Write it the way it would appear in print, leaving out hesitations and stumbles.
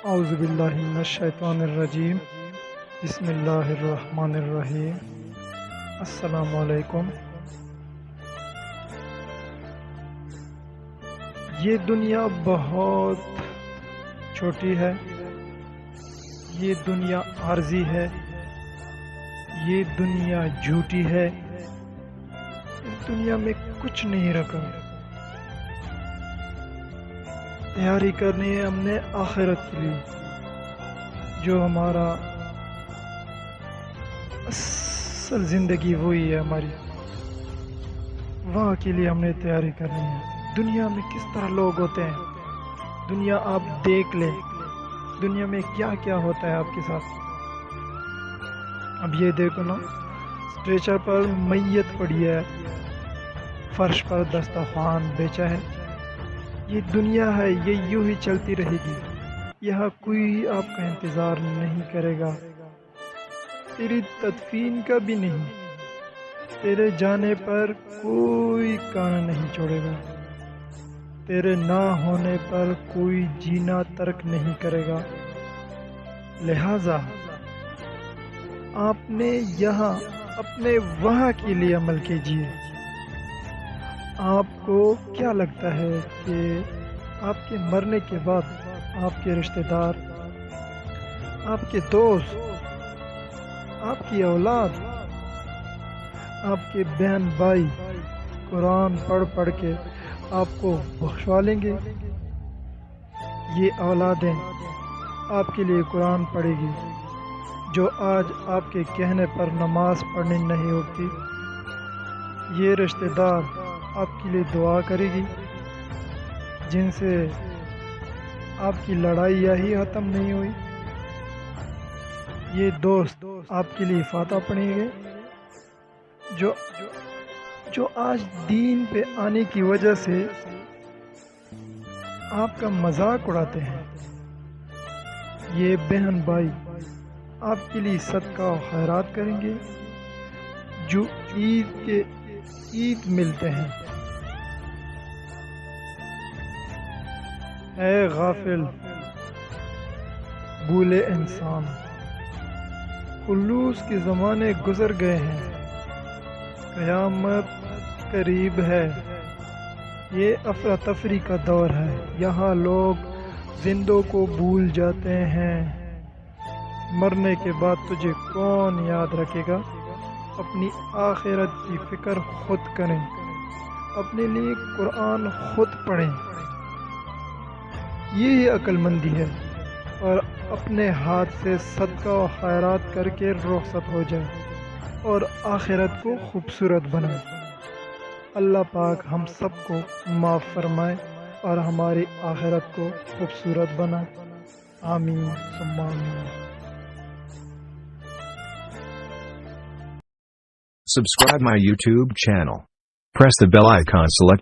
اعوذ باللہ من الشیطان الرجیم بسم اللہ الرحمن الرحیم السلام علیکم۔ یہ دنیا بہت چھوٹی ہے، یہ دنیا عارضی ہے، یہ دنیا جھوٹی ہے، اس دنیا میں کچھ نہیں رکھا۔ تیاری کرنی ہے ہم نے آخرت کے لیے، جو ہمارا اصل زندگی وہی ہے ہماری، وہاں کے لیے ہم نے تیاری کرنی ہے۔ دنیا میں کس طرح لوگ ہوتے ہیں، دنیا آپ دیکھ لیں، دنیا میں کیا کیا ہوتا ہے آپ کے ساتھ۔ اب یہ دیکھو نا، اسٹریچر پر میت پڑی ہے، فرش پر دسترخوان بیچا ہے۔ یہ دنیا ہے، یہ یوں ہی چلتی رہے گی، یہاں کوئی آپ کا انتظار نہیں کرے گا، تیری تدفین کا بھی نہیں، تیرے جانے پر کوئی کانا نہیں چھوڑے گا، تیرے نہ ہونے پر کوئی جینا ترک نہیں کرے گا۔ لہذا آپ نے یہاں اپنے وہاں کے لیے عمل کیجیے۔ آپ کو کیا لگتا ہے کہ آپ کے مرنے کے بعد آپ کے رشتہ دار، آپ کے دوست، آپ کی اولاد، آپ کے بہن بھائی قرآن پڑھ پڑھ کے آپ کو بخشوا لیں گے؟ یہ اولادیں آپ کے لیے قرآن پڑھے گی جو آج آپ کے کہنے پر نماز پڑھنی نہیں ہوتی؟ یہ رشتہ دار آپ کے لیے دعا کرے گی جن سے آپ کی لڑائی یہی ختم نہیں ہوئی؟ یہ دوست آپ کے لیے فاتحہ پڑھیں گے جو آج دین پہ آنے کی وجہ سے آپ کا مذاق اڑاتے ہیں۔ یہ بہن بھائی آپ کے لیے صدقہ و خیرات کریں گے جو عید ملتے ہیں۔ اے غافل بھولے انسان، خلوص کے زمانے گزر گئے ہیں، قیامت قریب ہے، یہ افراتفری کا دور ہے، یہاں لوگ زندوں کو بھول جاتے ہیں۔ مرنے کے بعد تجھے کون یاد رکھے گا؟ اپنی آخرت کی فکر خود کریں، اپنے لیے قرآن خود پڑھیں، یہی عقل مندی ہے، اور اپنے ہاتھ سے صدقہ و خیرات کر کے رخصت ہو جائے اور آخرت کو خوبصورت بنائے۔ اللہ پاک ہم سب کو معاف فرمائے اور ہماری آخرت کو خوبصورت بنائے، آمین ثم آمین۔ Subscribe my YouTube channel. Press the bell icon, select